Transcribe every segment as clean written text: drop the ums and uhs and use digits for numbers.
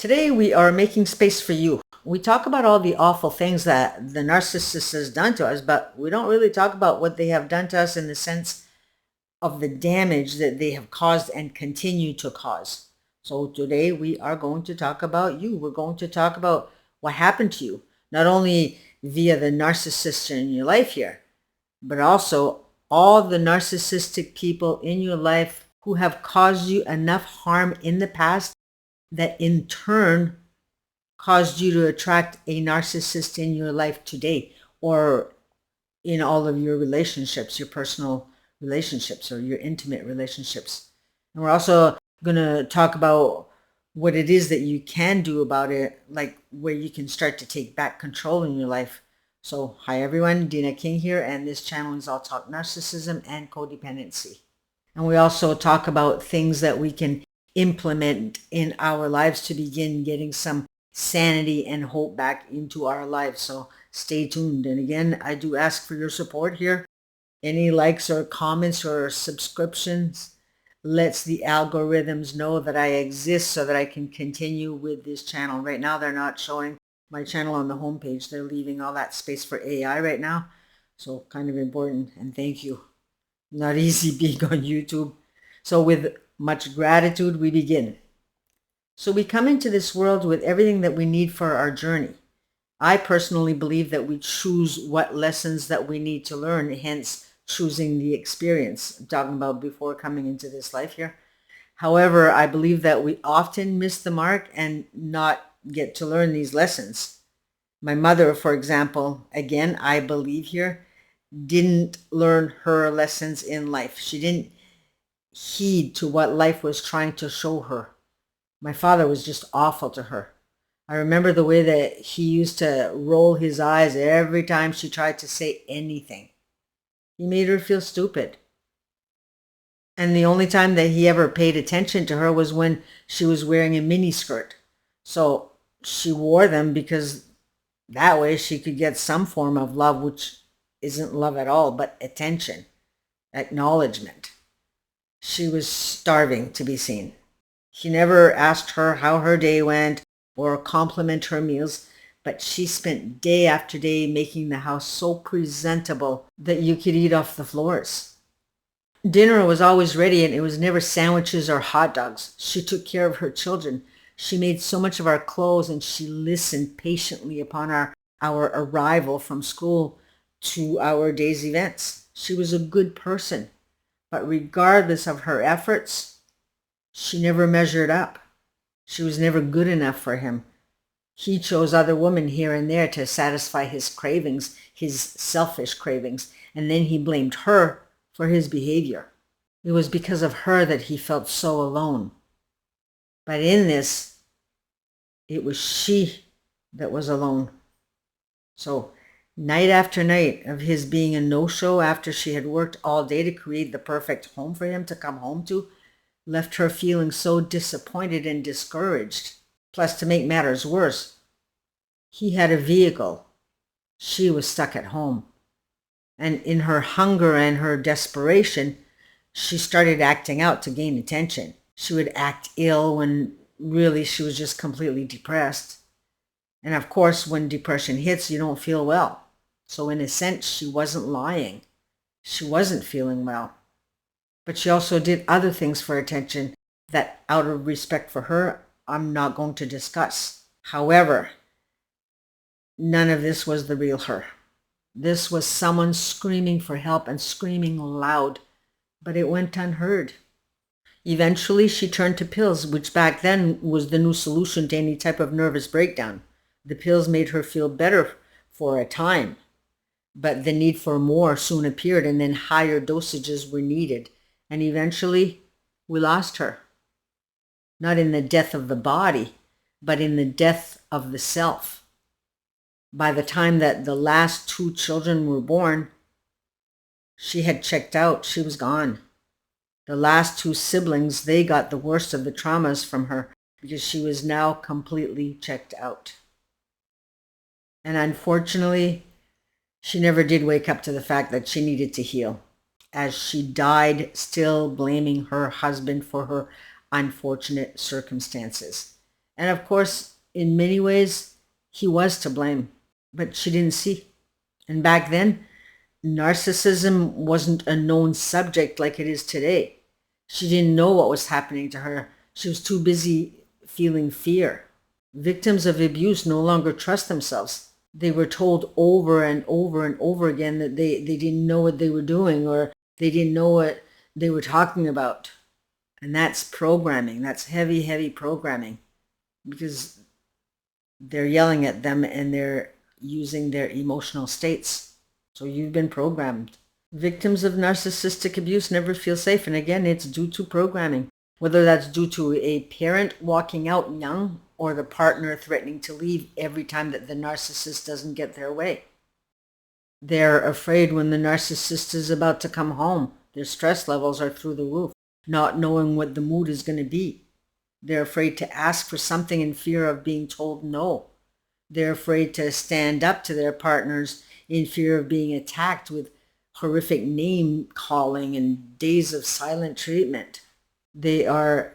Today we are making space for you. We talk about all the awful things that the narcissist has done to us, but we don't really talk about what they have done to us in the sense of the damage that they have caused and continue to cause. So today we are going to talk about you. We're going to talk about what happened to you, not only via the narcissist in your life here, but also all the narcissistic people in your life who have caused you enough harm in the past that in turn caused you to attract a narcissist in your life today, or in all of your relationships, your personal relationships or your intimate relationships. And we're also going to talk about what it is that you can do about it, like where you can start to take back control in your life. So hi everyone, Deanna King here, and this channel is all talk narcissism and codependency. And we also talk about things that we can implement in our lives to begin getting some sanity and hope back into our lives. So stay tuned. And again, I do ask for your support here. Any likes or comments or subscriptions lets the algorithms know that I exist so that I can continue with this channel. Right now, they're not showing my channel on the homepage. They're leaving all that space for AI right now. So kind of important. And thank you. Not easy being on YouTube. So with much gratitude, we begin. So we come into this world with everything that we need for our journey. I personally believe that we choose what lessons that we need to learn, hence choosing the experience. I'm talking about before coming into this life here. However, I believe that we often miss the mark and not get to learn these lessons. My mother, for example, again, I believe here, didn't learn her lessons in life. She didn't heed to what life was trying to show her. My father was just awful to her. I remember the way that he used to roll his eyes every time she tried to say anything. He made her feel stupid. And the only time that he ever paid attention to her was when she was wearing a mini skirt. So she wore them because that way she could get some form of love, which isn't love at all, but attention, acknowledgement. She was starving to be seen. He never asked her how her day went or compliment her meals, but she spent day after day making the house so presentable that you could eat off the floors. Dinner was always ready, and it was never sandwiches or hot dogs. She took care of her children. She made so much of our clothes, and she listened patiently upon our arrival from school to our day's events. She was a good person. But regardless of her efforts, she never measured up. She was never good enough for him. He chose other women here and there to satisfy his cravings, his selfish cravings, and then he blamed her for his behavior. It was because of her that he felt so alone. But in this, it was she that was alone. So night after night of his being a no-show after she had worked all day to create the perfect home for him to come home to left her feeling so disappointed and discouraged. Plus, to make matters worse, he had a vehicle. She was stuck at home. And in her hunger and her desperation, she started acting out to gain attention. She would act ill when really she was just completely depressed. And of course, when depression hits, you don't feel well. So in a sense, she wasn't lying. She wasn't feeling well. But she also did other things for attention that, out of respect for her, I'm not going to discuss. However, none of this was the real her. This was someone screaming for help and screaming loud, but it went unheard. Eventually, she turned to pills, which back then was the new solution to any type of nervous breakdown. The pills made her feel better for a time, but the need for more soon appeared, and then higher dosages were needed. And eventually, we lost her. Not in the death of the body, but in the death of the self. By the time that the last 2 children were born, she had checked out. She was gone. The last 2 siblings, they got the worst of the traumas from her because she was now completely checked out. And unfortunately, she never did wake up to the fact that she needed to heal, as she died still blaming her husband for her unfortunate circumstances. And of course, in many ways, he was to blame, but she didn't see. And back then, narcissism wasn't a known subject like it is today. She didn't know what was happening to her. She was too busy feeling fear. Victims of abuse no longer trust themselves. They were told over and over and over again that they didn't know what they were doing, or they didn't know what they were talking about. And that's programming. That's heavy, heavy programming, because they're yelling at them and they're using their emotional states. So you've been programmed. Victims of narcissistic abuse never feel safe. And again, it's due to programming, whether that's due to a parent walking out young or the partner threatening to leave every time that the narcissist doesn't get their way. They're afraid when the narcissist is about to come home. Their stress levels are through the roof, not knowing what the mood is going to be. They're afraid to ask for something in fear of being told no. They're afraid to stand up to their partners in fear of being attacked with horrific name calling and days of silent treatment. They are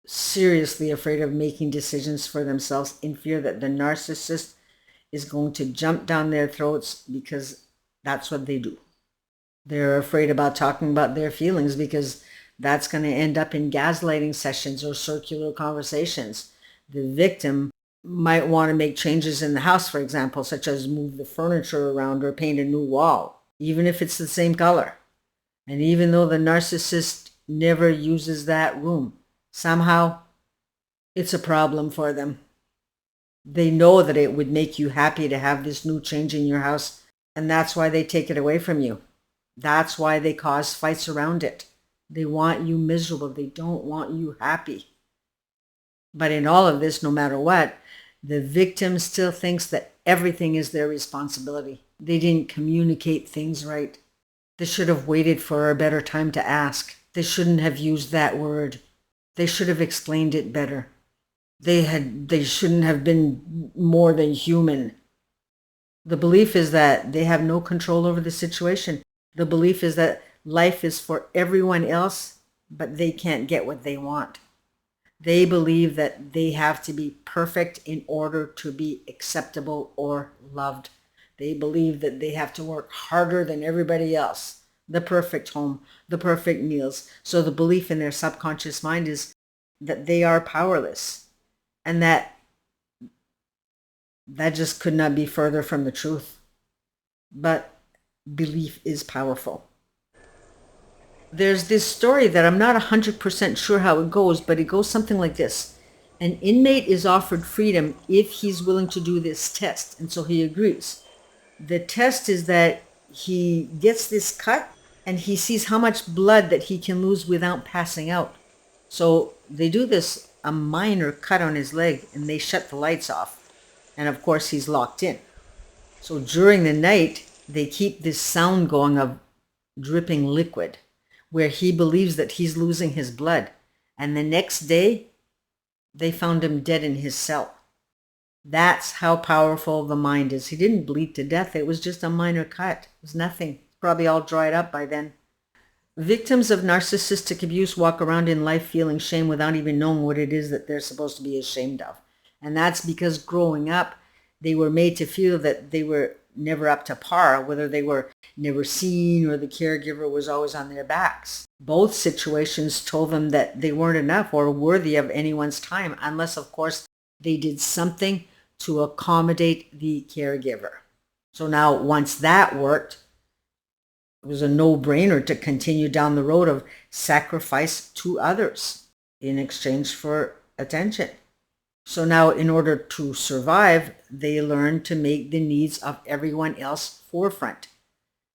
seriously afraid of making decisions for themselves in fear that the narcissist is going to jump down their throats, because that's what they do. They're afraid about talking about their feelings because that's going to end up in gaslighting sessions or circular conversations. The victim might want to make changes in the house, for example, such as move the furniture around or paint a new wall, even if it's the same color. And even though the narcissist never uses that room, somehow it's a problem for them. They know that it would make you happy to have this new change in your house, and that's why they take it away from you. That's why they cause fights around it. They want you miserable. They don't want you happy. But in all of this, no matter what, the victim still thinks that everything is their responsibility. They didn't communicate things right. They should have waited for a better time to ask. They shouldn't have used that word. They should have explained it better. They shouldn't have been more than human. The belief is that they have no control over the situation. The belief is that life is for everyone else, but they can't get what they want. They believe that they have to be perfect in order to be acceptable or loved. They believe that they have to work harder than everybody else. The perfect home, the perfect meals. So the belief in their subconscious mind is that they are powerless, and that just could not be further from the truth. But belief is powerful. There's this story that I'm not 100% sure how it goes, but it goes something like this. An inmate is offered freedom if he's willing to do this test, and so he agrees. The test is that he gets this cut and he sees how much blood that he can lose without passing out. So they do this, a minor cut on his leg, and they shut the lights off. And of course he's locked in. So during the night, they keep this sound going of dripping liquid, where he believes that he's losing his blood. And the next day, they found him dead in his cell. That's how powerful the mind is. He didn't bleed to death. It was just a minor cut. It was nothing. Probably all dried up by then. Victims of narcissistic abuse walk around in life feeling shame without even knowing what it is that they're supposed to be ashamed of. And that's because growing up, they were made to feel that they were never up to par, whether they were never seen or the caregiver was always on their backs. Both situations told them that they weren't enough or worthy of anyone's time, unless, of course, they did something to accommodate the caregiver. So now, once that worked, it was a no-brainer to continue down the road of sacrifice to others in exchange for attention. So now, in order to survive, they learn to make the needs of everyone else forefront.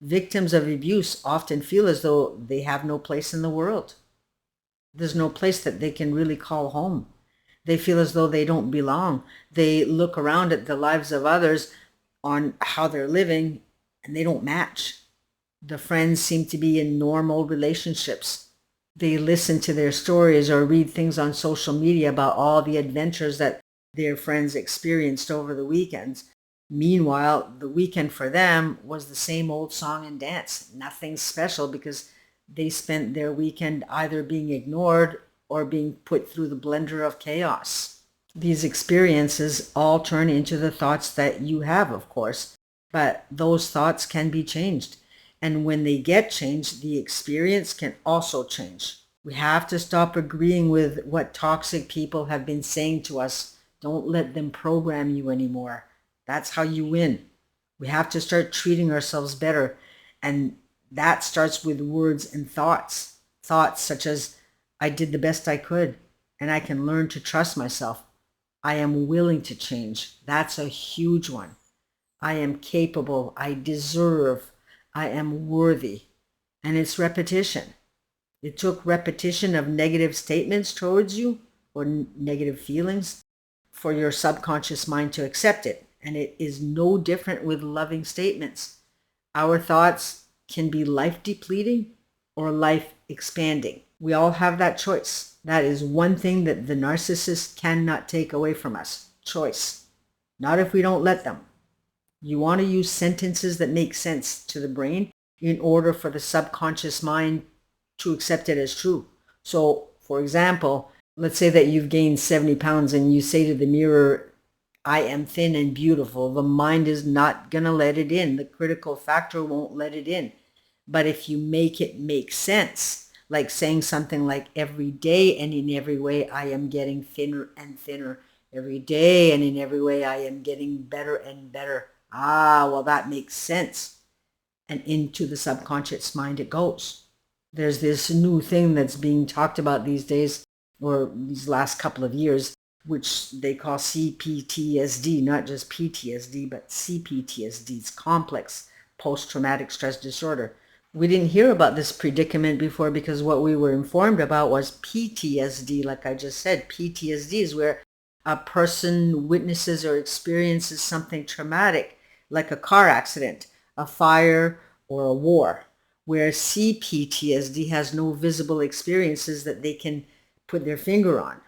Victims of abuse often feel as though they have no place in the world. There's no place that they can really call home. They feel as though they don't belong. They look around at the lives of others on how they're living, and they don't match. The friends seem to be in normal relationships. They listen to their stories or read things on social media about all the adventures that their friends experienced over the weekends. Meanwhile, the weekend for them was the same old song and dance. Nothing special, because they spent their weekend either being ignored or being put through the blender of chaos. These experiences all turn into the thoughts that you have, of course, but those thoughts can be changed. And when they get changed, the experience can also change. We have to stop agreeing with what toxic people have been saying to us. Don't let them program you anymore. That's how you win. We have to start treating ourselves better. And that starts with words and thoughts. Thoughts such as, I did the best I could, and I can learn to trust myself. I am willing to change. That's a huge one. I am capable. I deserve. I am worthy. And it's repetition. It took repetition of negative statements towards you or negative feelings for your subconscious mind to accept it. And it is no different with loving statements. Our thoughts can be life depleting or life expanding. We all have that choice. That is one thing that the narcissist cannot take away from us. Choice. Not if we don't let them. You want to use sentences that make sense to the brain in order for the subconscious mind to accept it as true. So, for example, let's say that you've gained 70 pounds and you say to the mirror, I am thin and beautiful. The mind is not going to let it in. The critical factor won't let it in. But if you make it make sense, like saying something like every day and in every way I am getting thinner and thinner. Every day and in every way I am getting better and better. Well, that makes sense. And into the subconscious mind it goes. There's this new thing that's being talked about these days, or these last couple of years, which they call C.P.T.S.D, not just P.T.S.D, but C.P.T.S.D. It's complex post-traumatic stress disorder. We didn't hear about this predicament before because what we were informed about was P.T.S.D, like I just said. P.T.S.D is where a person witnesses or experiences something traumatic, like a car accident, a fire, or a war, where C.P.T.S.D has no visible experiences that they can put their finger on.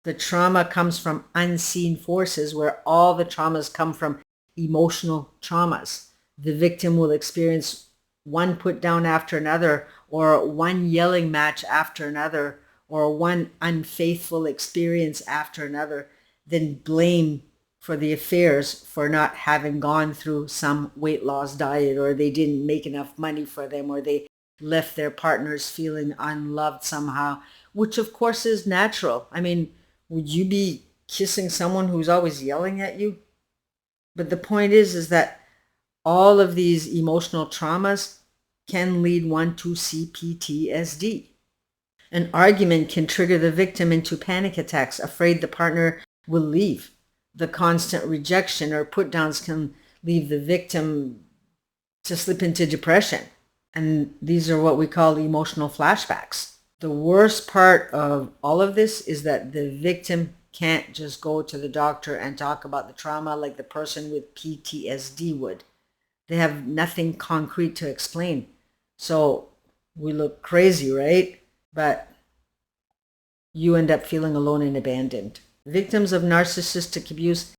The trauma comes from unseen forces, where all the traumas come from emotional traumas. The victim will experience one put down after another, or one yelling match after another, or one unfaithful experience after another, then blame for the affairs for not having gone through some weight loss diet, or they didn't make enough money for them, or they left their partners feeling unloved somehow, which of course is natural. I mean, would you be kissing someone who's always yelling at you? But the point is that all of these emotional traumas can lead one to C.P.T.S.D. An argument can trigger the victim into panic attacks, afraid the partner will leave. The constant rejection or put downs can leave the victim to slip into depression. And these are what we call emotional flashbacks. The worst part of all of this is that the victim can't just go to the doctor and talk about the trauma like the person with PTSD would. They have nothing concrete to explain. So we look crazy, right? But you end up feeling alone and abandoned. Victims of narcissistic abuse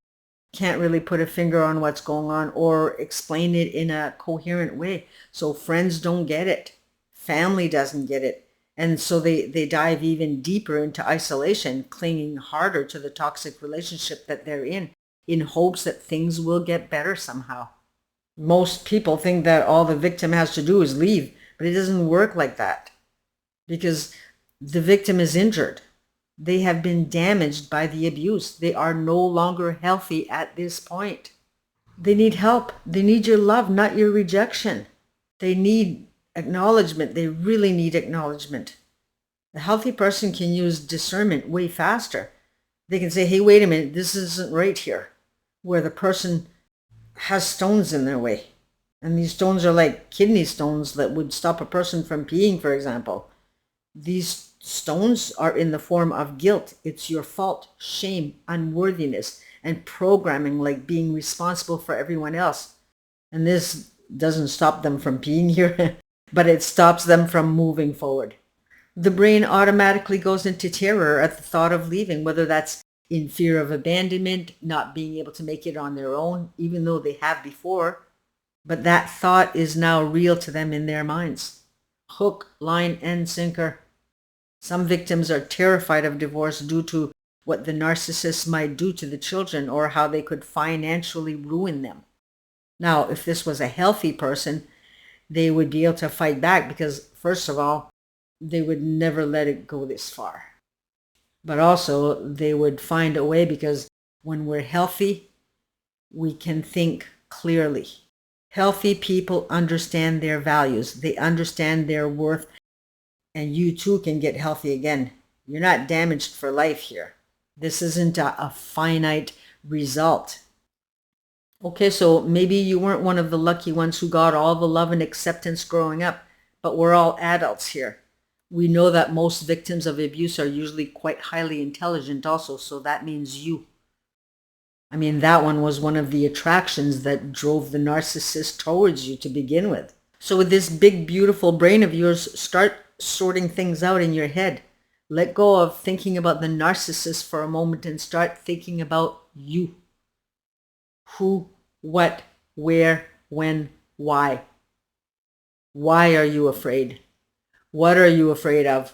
can't really put a finger on what's going on or explain it in a coherent way. So friends don't get it. Family doesn't get it. And so they dive even deeper into isolation, clinging harder to the toxic relationship that they're in hopes that things will get better somehow. Most people think that all the victim has to do is leave, but it doesn't work like that because the victim is injured. They have been damaged by the abuse. They are no longer healthy at this point. They need help. They need your love, not your rejection. They need acknowledgement. They really need acknowledgement. A healthy person can use discernment way faster. They can say, hey, wait a minute, this isn't right here. Where the person has stones in their way. And these stones are like kidney stones that would stop a person from peeing, for example. These stones are in the form of guilt. It's your fault, shame, unworthiness, and programming like being responsible for everyone else. And this doesn't stop them from peeing here, but it stops them from moving forward. The brain automatically goes into terror at the thought of leaving, whether that's in fear of abandonment, not being able to make it on their own, even though they have before. But that thought is now real to them in their minds. Hook, line, and sinker. Some victims are terrified of divorce due to what the narcissist might do to the children or how they could financially ruin them. Now, if this was a healthy person, they would be able to fight back because, first of all, they would never let it go this far. But also, they would find a way because when we're healthy, we can think clearly. Healthy people understand their values. They understand their worth. And you too can get healthy again. You're not damaged for life here. This isn't a finite result. Okay, so maybe you weren't one of the lucky ones who got all the love and acceptance growing up, but we're all adults here. We know that most victims of abuse are usually quite highly intelligent also, so that means you. I mean, that one was one of the attractions that drove the narcissist towards you to begin with. So with this big, beautiful brain of yours, start sorting things out in your head. Let go of thinking about the narcissist for a moment and start thinking about you. Who, what, where, when, why. Why are you afraid? What are you afraid of?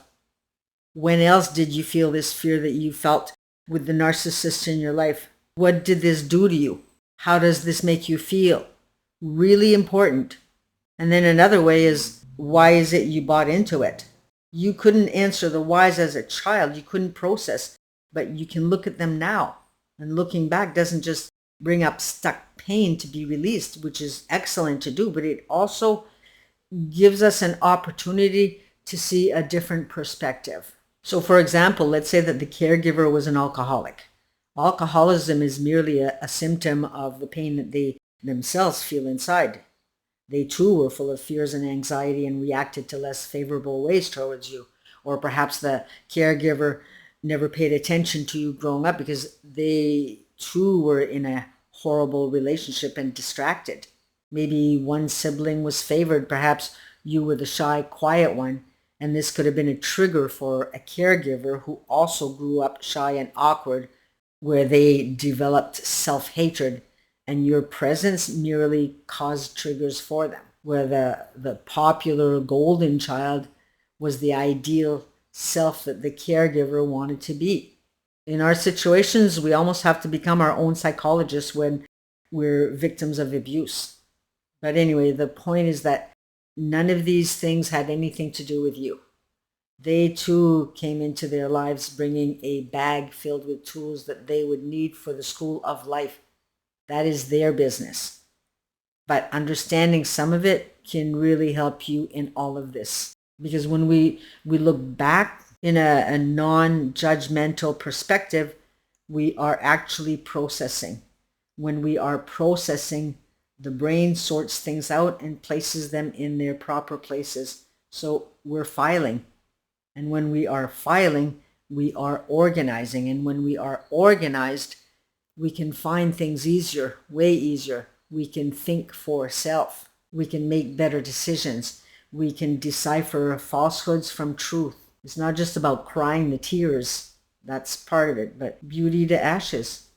When else did you feel this fear that you felt with the narcissist in your life? What did this do to you? How does this make you feel? Really important. And then another way is, why is it you bought into it? You couldn't answer the whys as a child. You couldn't process, but you can look at them now. And looking back doesn't just bring up stuck pain to be released, which is excellent to do, but it also gives us an opportunity to see a different perspective. So for example, let's say that the caregiver was an alcoholic. Alcoholism is merely a symptom of the pain that they themselves feel inside. They too were full of fears and anxiety and reacted to less favorable ways towards you. Or perhaps the caregiver never paid attention to you growing up because they too were in a horrible relationship and distracted. Maybe one sibling was favored, perhaps you were the shy, quiet one, and this could have been a trigger for a caregiver who also grew up shy and awkward, where they developed self-hatred, and your presence merely caused triggers for them, where the popular golden child was the ideal self that the caregiver wanted to be. In our situations, we almost have to become our own psychologists when we're victims of abuse. But anyway, the point is that none of these things had anything to do with you. They too came into their lives bringing a bag filled with tools that they would need for the school of life. That is their business. But understanding some of it can really help you in all of this. Because when we look back in a non-judgmental perspective, we are actually processing. When we are processing, the brain sorts things out and places them in their proper places. So we're filing. And when we are filing, we are organizing. And when we are organized, we can find things easier, way easier. We can think for self. We can make better decisions. We can decipher falsehoods from truth. It's not just about crying the tears. That's part of it, but beauty to ashes.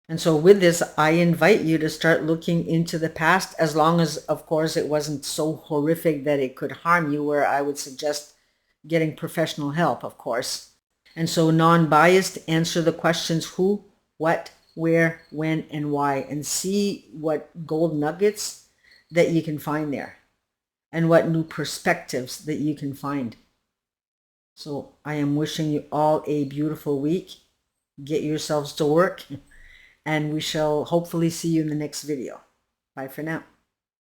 And so with this, I invite you to start looking into the past, as long as, of course, it wasn't so horrific that it could harm you, where I would suggest getting professional help, of course. And so non-biased, answer the questions who, what, where, when, and why, and see what gold nuggets that you can find there and what new perspectives that you can find. So I am wishing you all a beautiful week. Get yourselves to work, and we shall hopefully see you in the next video. Bye for now.